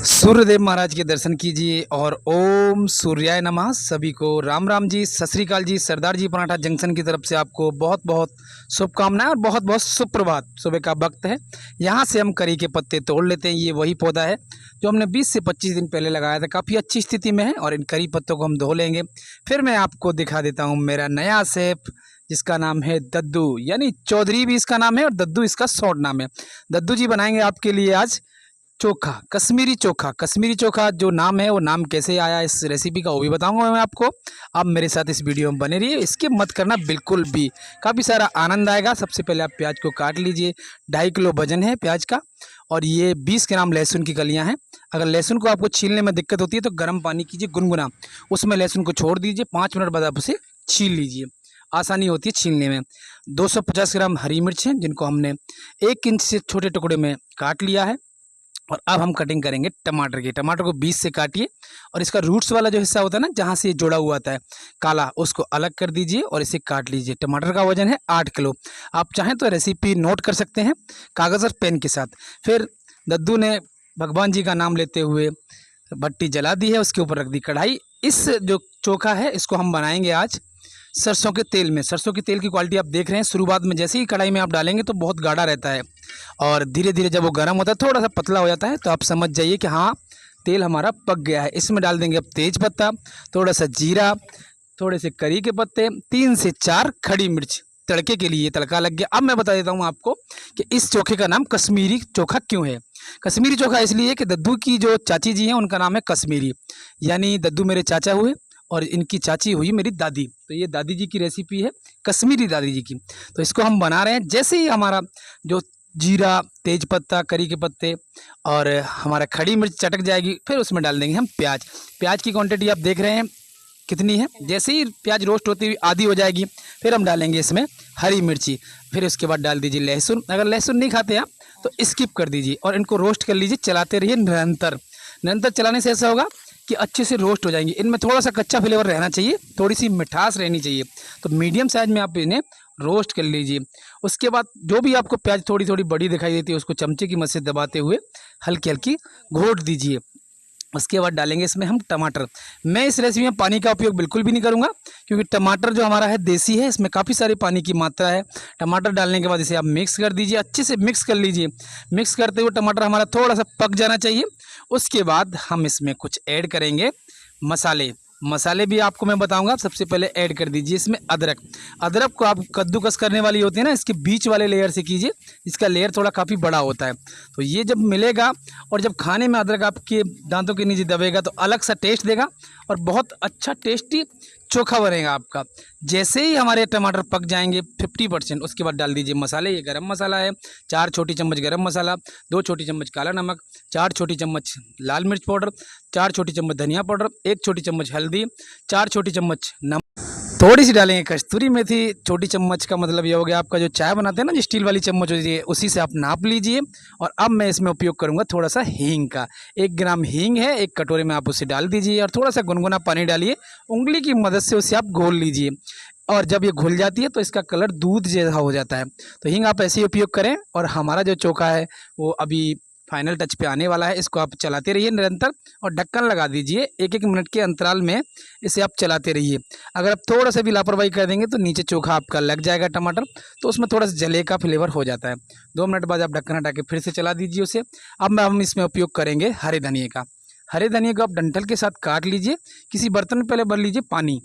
सूर्यदेव महाराज के दर्शन कीजिए और ओम सूर्याय नमः। सभी को राम राम जी, सत श्री अकाल जी। सरदार जी पराठा जंक्शन की तरफ से आपको बहुत बहुत शुभकामनाएं और बहुत बहुत सुप्रभात। सुबह का वक्त है, यहाँ से हम करी के पत्ते तोड़ लेते हैं। ये वही पौधा है जो हमने 20 से 25 दिन पहले लगाया था, काफ़ी अच्छी स्थिति में है और इन करी पत्तों को हम धो लेंगे। फिर मैं आपको दिखा देता हूँ मेरा नया शेफ, जिसका नाम है दद्दू, यानी चौधरी भी इसका नाम है और दद्दू इसका शॉर्ट नाम है। दद्दू जी बनाएंगे आपके लिए आज चोखा, कश्मीरी चोखा। कश्मीरी चोखा जो नाम है वो नाम कैसे आया इस रेसिपी का वो भी बताऊंगा मैं आपको। आप मेरे साथ इस वीडियो में बने रहिए, स्किप मत करना बिल्कुल भी, काफ़ी सारा आनंद आएगा। सबसे पहले आप प्याज को काट लीजिए। 2.5 किलो वजन है प्याज का और ये 20 ग्राम लहसुन की कलियां हैं। अगर लहसुन को आपको छीलने में दिक्कत होती है तो गर्म पानी कीजिए गुनगुना, उसमें लहसुन को छोड़ दीजिए, 5 मिनट बाद आप उसे छील लीजिए, आसानी होती है छीलने में। 250 ग्राम हरी मिर्च हैं जिनको हमने 1 इंच से छोटे टुकड़े में काट लिया है। और अब हम कटिंग करेंगे टमाटर की। टमाटर को 20 से काटिए और इसका रूट्स वाला जो हिस्सा होता है ना, जहाँ से ये जोड़ा हुआ आता है काला, उसको अलग कर दीजिए और इसे काट लीजिए। टमाटर का वजन है 8 किलो। आप चाहें तो रेसिपी नोट कर सकते हैं कागज़ और पेन के साथ। फिर दद्दू ने भगवान जी का नाम लेते हुए भट्टी जला दी है, उसके ऊपर रख दी कढ़ाई। इस जो चोखा है इसको हम बनाएंगे आज सरसों के तेल में। सरसों के तेल की क्वालिटी आप देख रहे हैं, शुरुआत में जैसे ही कढ़ाई में आप डालेंगे तो बहुत गाढ़ा रहता है और धीरे धीरे जब वो गर्म होता है थोड़ा सा पतला हो जाता है, तो आप समझ जाइए कि हाँ तेल हमारा पक गया है। इसमें डाल देंगे अब तेज पत्ता, थोड़ा सा जीरा, थोड़े से करी के पत्ते, 3 से 4 खड़ी मिर्च। तड़के के लिए तड़का लग गया। अब मैं बता देता हूँ आपको कि इस चोखे का नाम कश्मीरी चोखा क्यों है। कश्मीरी चोखा इसलिए कि दद्दू की जो चाची जी हैं उनका नाम है कश्मीरी, यानी दद्दू मेरे चाचा हुए और इनकी चाची हुई मेरी दादी। तो ये दादी जी की रेसिपी है, कश्मीरी दादी जी की। तो इसको हम बना रहे हैं। जैसे ही हमारा जो जीरा, तेज पत्ता, करी के पत्ते और हमारा खड़ी मिर्च चटक जाएगी, फिर उसमें डाल देंगे हम प्याज। प्याज की क्वांटिटी आप देख रहे हैं कितनी है। जैसे ही प्याज रोस्ट होती हुई आधी हो जाएगी, फिर हम डालेंगे इसमें हरी मिर्ची। फिर उसके बाद डाल दीजिए लहसुन। अगर लहसुन नहीं खाते आप तो स्किप कर दीजिए और इनको रोस्ट कर लीजिए। चलाते रहिए निरंतर। निरंतर चलाने से ऐसा होगा कि अच्छे से रोस्ट हो जाएंगे। इनमें थोड़ा सा कच्चा फ्लेवर रहना चाहिए, थोड़ी सी मिठास रहनी चाहिए। तो मीडियम साइज में आप इन्हें रोस्ट कर लीजिए। उसके बाद जो भी आपको प्याज थोड़ी थोड़ी बड़ी दिखाई देती है उसको चमचे की मदद से दबाते हुए हल्की हल्की घोट दीजिए। उसके बाद डालेंगे इसमें हम टमाटर। मैं इस रेसिपी में पानी का उपयोग बिल्कुल भी नहीं करूंगा, क्योंकि टमाटर जो हमारा है देसी है, इसमें काफ़ी सारी पानी की मात्रा है। टमाटर डालने के बाद इसे आप मिक्स कर दीजिए, अच्छे से मिक्स कर लीजिए। मिक्स करते हुए टमाटर हमारा थोड़ा सा पक जाना चाहिए। उसके बाद हम इसमें कुछ ऐड करेंगे मसाले। मसाले भी आपको मैं बताऊंगा। सबसे पहले ऐड कर दीजिए इसमें अदरक। अदरक को आप कद्दूकस करने वाली होती है ना, इसके बीच वाले लेयर से कीजिए, इसका लेयर थोड़ा काफ़ी बड़ा होता है। तो ये जब मिलेगा और जब खाने में अदरक आपके दांतों के नीचे दबेगा तो अलग सा टेस्ट देगा और बहुत अच्छा टेस्टी चोखा बनेगा आपका। जैसे ही हमारे टमाटर पक जाएंगे 50%, उसके बाद डाल दीजिए मसाले। ये गरम मसाला है, 4 छोटी चम्मच गरम मसाला, 2 छोटी चम्मच काला नमक, 4 छोटी चम्मच लाल मिर्च पाउडर, 4 छोटी चम्मच धनिया पाउडर, 1 छोटी चम्मच हल्दी, 4 छोटी चम्मच नमक, थोड़ी सी डालेंगे कस्तूरी मेथी। छोटी चम्मच का मतलब ये हो गया आपका जो चाय बनाते हैं ना, जो स्टील वाली चम्मच होती है, उसी से आप नाप लीजिए। और अब मैं इसमें उपयोग करूंगा थोड़ा सा हींग का। 1 ग्राम हींग है, 1 कटोरे में आप उसे डाल दीजिए और थोड़ा सा गुनगुना पानी डालिए, उंगली की मदद से उसे आप घोल लीजिए। और जब ये घुल जाती है तो इसका कलर दूध जैसा हो जाता है। तो हींग आप ऐसे ही उपयोग करें। और हमारा जो चोखा है वो अभी फाइनल टच पे आने वाला है। इसको आप चलाते रहिए निरंतर और ढक्कन लगा दीजिए। 1-1 मिनट के अंतराल में इसे आप चलाते रहिए। अगर आप थोड़ा सा भी लापरवाही कर देंगे तो नीचे चोखा आपका लग जाएगा टमाटर, तो उसमें थोड़ा सा जले का फ्लेवर हो जाता है। 2 मिनट बाद आप ढक्कन हटा के फिर से चला दीजिए उसे। अब हम इसमें उपयोग करेंगे हरे धनिए का। हरे धनिए को आप डंठल के साथ काट लीजिए। किसी बर्तन में पहले भर लीजिए पानी।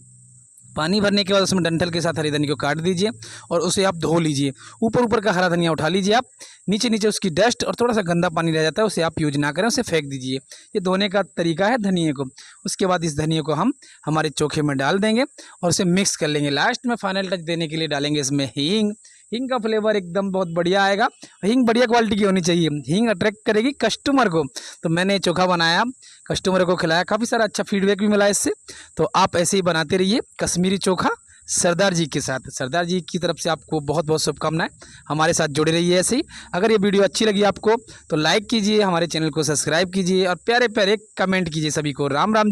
पानी भरने के बाद उसमें डंठल के साथ हरी धनिया को काट दीजिए और उसे आप धो लीजिए। ऊपर ऊपर का हरा धनिया उठा लीजिए आप, नीचे नीचे उसकी डस्ट और थोड़ा सा गंदा पानी रह जाता है, उसे आप यूज ना करें, उसे फेंक दीजिए। ये धोने का तरीका है धनिए को। उसके बाद इस धनिए को हम हमारे चोखे में डाल देंगे और उसे मिक्स कर लेंगे। लास्ट में फाइनल टच देने के लिए डालेंगे इसमें हींग। हींग का फ्लेवर एकदम बहुत बढ़िया आएगा। हींग बढ़िया क्वालिटी की होनी चाहिए, हींग अट्रैक्ट करेगी कस्टमर को। तो मैंने चोखा बनाया, कस्टमर को खिलाया, काफ़ी सारा अच्छा फीडबैक भी मिला इससे। तो आप ऐसे ही बनाते रहिए कश्मीरी चोखा सरदार जी के साथ। सरदार जी की तरफ से आपको बहुत बहुत शुभकामनाएं। हमारे साथ जुड़े रहिए ऐसे ही। अगर ये वीडियो अच्छी लगी आपको तो लाइक कीजिए, हमारे चैनल को सब्सक्राइब कीजिए और प्यारे प्यारे कमेंट कीजिए। सभी को राम राम।